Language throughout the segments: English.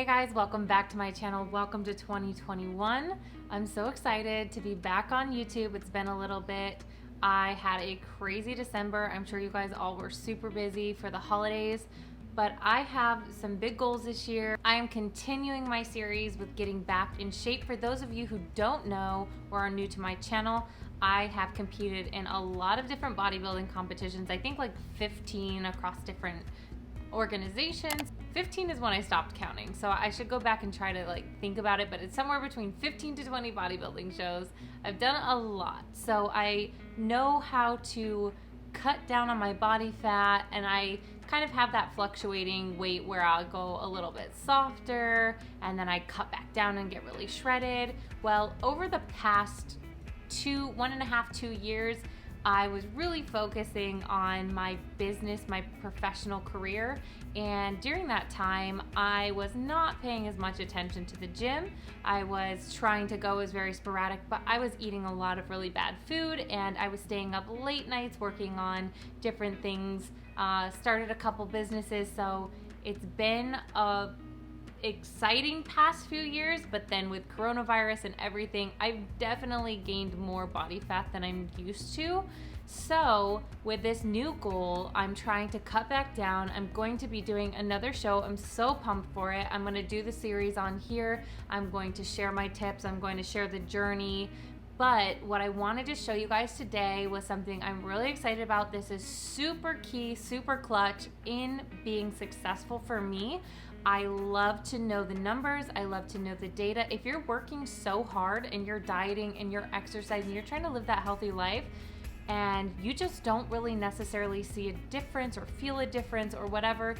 Hey guys, welcome back to my channel. Welcome to 2021. I'm so excited to be back on YouTube. It's been a little bit. I had a crazy December. I'm sure you guys all were super busy for the holidays, but I have some big goals this year. I am continuing my series with getting back in shape. For those of you who don't know or are new to my channel, I have competed in a lot of different bodybuilding competitions. I think like 15 across different organizations. 15 is when I stopped counting, so I should go back and try to think about it, but it's somewhere between 15 to 20 bodybuilding shows. I've done a lot, so I know how to cut down on my body fat, and I kind of have that fluctuating weight where I'll go a little bit softer and then I cut back down and get really shredded. Well, over the past 1.5 to 2 years, I was really focusing on my business, my professional career, and during that time, I was not paying as much attention to the gym. I was trying to go as very sporadic, but I was eating a lot of really bad food, and I was staying up late nights working on different things, started a couple businesses, so it's been a exciting past few years, but then with coronavirus and everything, I've definitely gained more body fat than I'm used to. So with this new goal, I'm trying to cut back down. I'm going to be doing another show. I'm so pumped for it. I'm going to do the series on here. I'm going to share my tips. I'm going to share the journey. But what I wanted to show you guys today was something I'm really excited about. This is super key, super clutch in being successful for me. I love to know the numbers. I love to know the data. If you're working so hard and you're dieting and you're exercising, you're trying to live that healthy life, and you just don't really necessarily see a difference or feel a difference or whatever,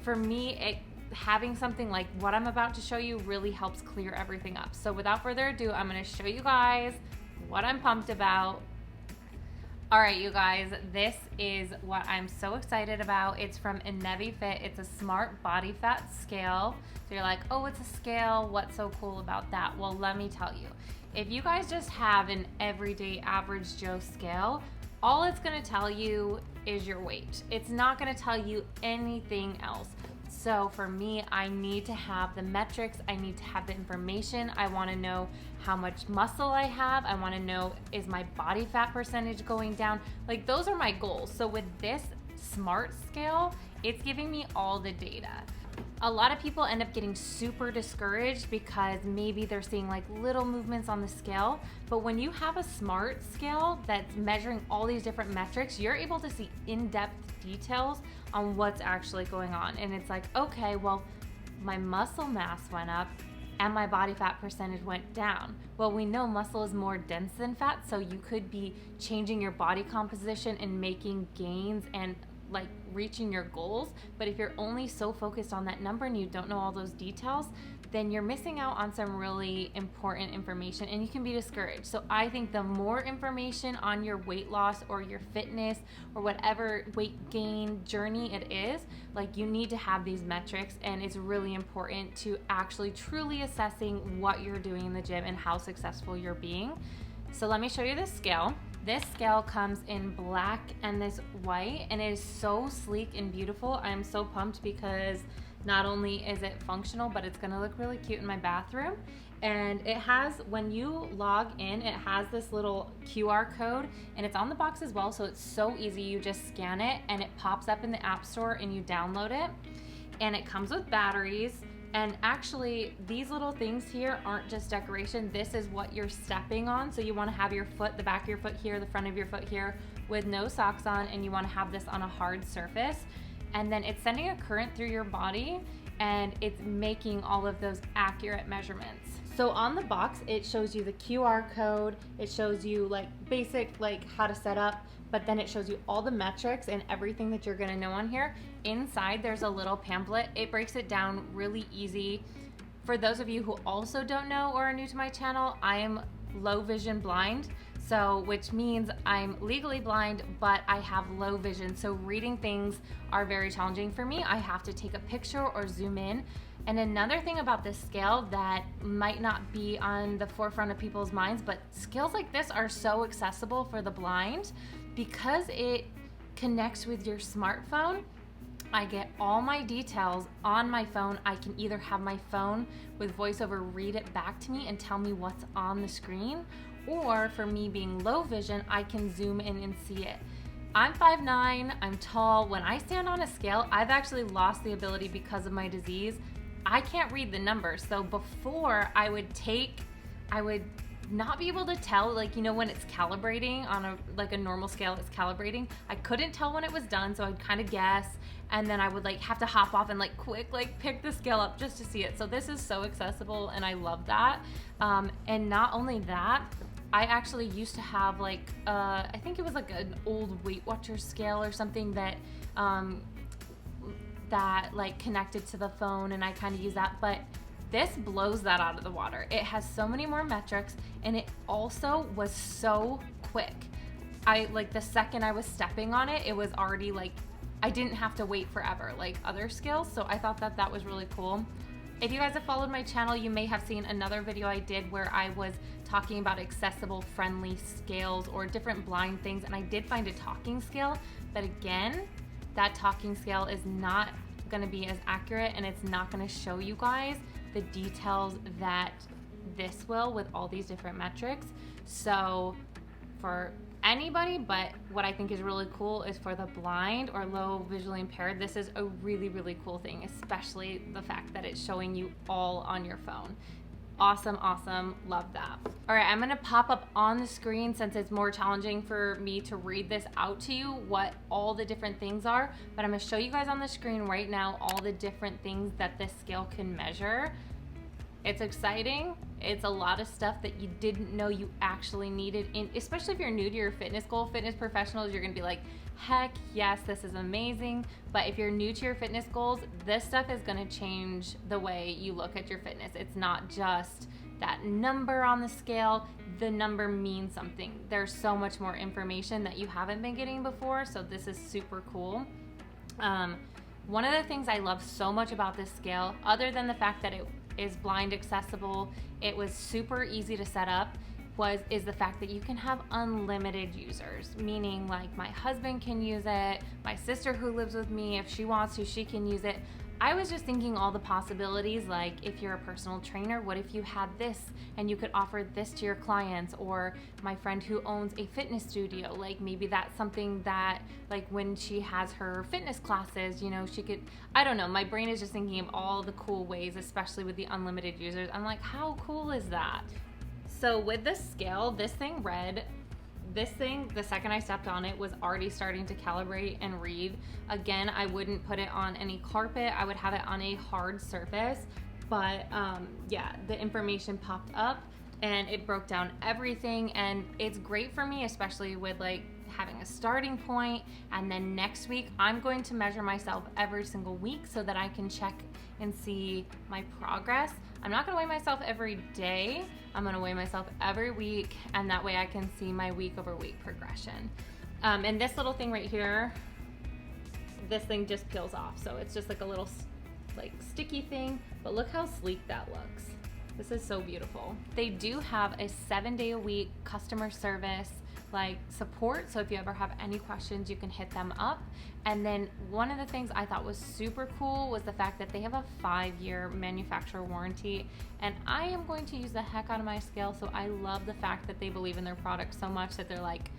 for me, having something like what I'm about to show you really helps clear everything up. So without further ado, I'm going to show you guys what I'm pumped about. All right, you guys, this is what I'm so excited about. It's from Inevifit. It's a smart body fat scale. So you're like, oh, it's a scale. What's so cool about that? Well, let me tell you. If you guys just have an everyday average Joe scale, all it's gonna tell you is your weight. It's not gonna tell you anything else. So for me, I need to have the metrics. I need to have the information. I wanna know how much muscle I have. I wanna know, is my body fat percentage going down? Like, those are my goals. So with this smart scale, it's giving me all the data. A lot of people end up getting super discouraged because maybe they're seeing like little movements on the scale. But when you have a smart scale that's measuring all these different metrics, you're able to see in-depth details on what's actually going on. And it's like, okay, well, my muscle mass went up and my body fat percentage went down. Well, we know muscle is more dense than fat, so you could be changing your body composition and making gains and like reaching your goals. But if you're only so focused on that number and you don't know all those details, then you're missing out on some really important information and you can be discouraged. So I think the more information on your weight loss or your fitness or whatever weight gain journey it is, like, you need to have these metrics, and it's really important to actually truly assessing what you're doing in the gym and how successful you're being. So let me show you this scale. This scale comes in black and this white, and it is so sleek and beautiful. I'm so pumped because not only is it functional, but it's gonna look really cute in my bathroom. And it has, when you log in, it has this little QR code, and it's on the box as well, so it's so easy. You just scan it and it pops up in the App Store and you download it. And it comes with batteries. And actually, these little things here aren't just decoration. This is what you're stepping on. So you want to have your foot, the back of your foot here, the front of your foot here, with no socks on, and you want to have this on a hard surface. And then it's sending a current through your body, and it's making all of those accurate measurements. So on the box, it shows you the QR code. It shows you like basic, like how to set up, but then it shows you all the metrics and everything that you're gonna know on here. Inside, there's a little pamphlet. It breaks it down really easy. For those of you who also don't know or are new to my channel, I am low vision blind. So, which means I'm legally blind, but I have low vision. So reading things are very challenging for me. I have to take a picture or zoom in. And another thing about this scale that might not be on the forefront of people's minds, but scales like this are so accessible for the blind because it connects with your smartphone. I get all my details on my phone. I can either have my phone with voiceover read it back to me and tell me what's on the screen, or for me being low vision, I can zoom in and see it. I'm 5'9", I'm tall. When I stand on a scale, I've actually lost the ability because of my disease. I can't read the numbers. So before I would not be able to tell, like, you know, when it's calibrating on a normal scale, it's calibrating. I couldn't tell when it was done, so I'd kind of guess, and then I would like have to hop off and like quick like pick the scale up just to see it. So this is so accessible, and I love that. And not only that, I actually used to have like I think it was like an old Weight Watchers scale or something that that like connected to the phone, and I kind of use that, but this blows that out of the water. It has so many more metrics, and it also was so quick. I like the second I was stepping on it, it was already like, I didn't have to wait forever like other scales. So I thought that was really cool. If you guys have followed my channel, you may have seen another video I did where I was talking about accessible, friendly scales or different blind things, and I did find a talking scale, but again, that talking scale is not gonna be as accurate, and it's not gonna show you guys the details that this will with all these different metrics. So for anybody, but what I think is really cool is for the blind or low visually impaired, this is a really, really cool thing, especially the fact that it's showing you all on your phone. Awesome, awesome, love that. All right, I'm gonna pop up on the screen, since it's more challenging for me to read this out to you, what all the different things are, but I'm gonna show you guys on the screen right now all the different things that this scale can measure. It's exciting. It's a lot of stuff that you didn't know you actually needed, especially if you're new to your fitness goal. Fitness professionals, you're gonna be like, heck yes, this is amazing. But if you're new to your fitness goals, this stuff is gonna change the way you look at your fitness. It's not just that number on the scale. The number means something. There's so much more information that you haven't been getting before, so this is super cool. One of the things I love so much about this scale, other than the fact that it is blind accessible, it was super easy to set up, is the fact that you can have unlimited users, meaning like my husband can use it, my sister who lives with me, if she wants to, she can use it. I was just thinking all the possibilities, like if you're a personal trainer, what if you had this and you could offer this to your clients? Or my friend who owns a fitness studio, like maybe that's something that like when she has her fitness classes, you know, she could, I don't know, my brain is just thinking of all the cool ways, especially with the unlimited users. I'm like, how cool is that? So with this scale, this thing, the second I stepped on it, was already starting to calibrate and read. Again, I wouldn't put it on any carpet. I would have it on a hard surface. But yeah, the information popped up and it broke down everything. And it's great for me, especially with like having a starting point. And then next week, I'm going to measure myself every single week so that I can check and see my progress. I'm not gonna weigh myself every day. I'm gonna weigh myself every week, and that way I can see my week over week progression. And this little thing right here, this thing just peels off. So it's just like a little like sticky thing, but look how sleek that looks. This is so beautiful. They do have a 7-day-a-week customer service like support, so if you ever have any questions, you can hit them up. And then one of the things I thought was super cool was the fact that they have a 5-year manufacturer warranty, and I am going to use the heck out of my scale, so I love the fact that they believe in their product so much that they're like,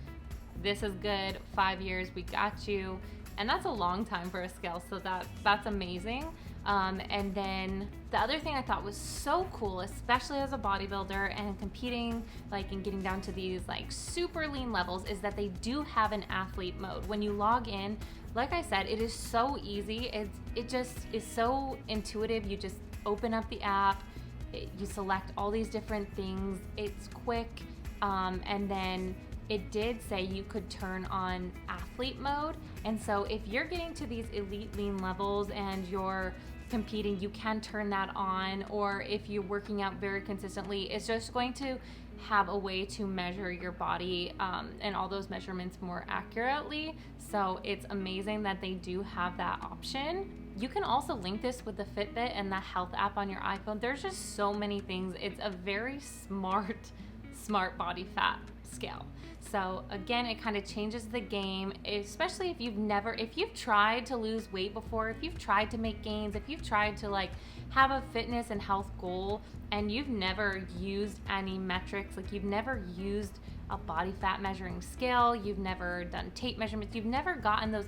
this is good, 5 years, we got you. And that's a long time for a scale, so that's amazing. And then the other thing I thought was so cool, especially as a bodybuilder and competing, like, and getting down to these like super lean levels, is that they do have an athlete mode. When you log in, like I said, it is so easy. It just is so intuitive. You just open up the app, you select all these different things. It's quick, and then it did say you could turn on athlete mode. And so if you're getting to these elite lean levels and you're competing, you can turn that on. Or if you're working out very consistently, it's just going to have a way to measure your body and all those measurements more accurately. So it's amazing that they do have that option. You can also link this with the Fitbit and the health app on your iPhone. There's just so many things. It's a very smart smart body fat scale. So again, it kind of changes the game, especially if you've tried to lose weight before, if you've tried to make gains, if you've tried to like have a fitness and health goal and you've never used any metrics, like you've never used a body fat measuring scale, you've never done tape measurements, you've never gotten that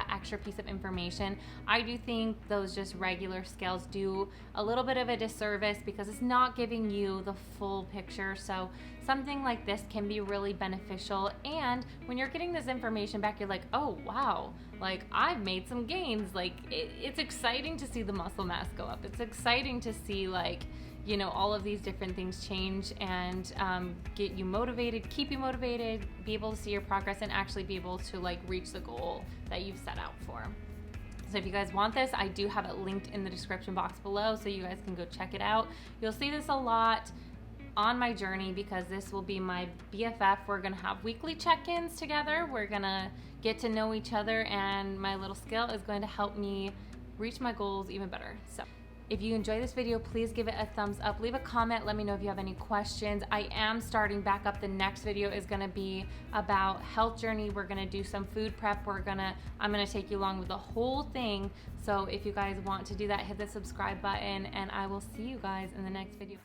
extra piece of information, I do think those just regular scales do a little bit of a disservice because it's not giving you the full picture. So something like this can be really beneficial, and when you're getting this information back, you're like, oh wow, like I've made some gains. Like it's exciting to see the muscle mass go up. It's exciting to see like, you know, all of these different things change and get you motivated, keep you motivated, be able to see your progress, and actually be able to like reach the goal that you've set out for. So if you guys want this, I do have it linked in the description box below so you guys can go check it out. You'll see this a lot on my journey because this will be my BFF. We're gonna have weekly check-ins together. We're gonna get to know each other, and my little scale is going to help me reach my goals even better. So if you enjoy this video, please give it a thumbs up. Leave a comment. Let me know if you have any questions. I am starting back up. The next video is going to be about health journey. We're going to do some food prep. I'm going to take you along with the whole thing. So if you guys want to do that, hit the subscribe button, and I will see you guys in the next video.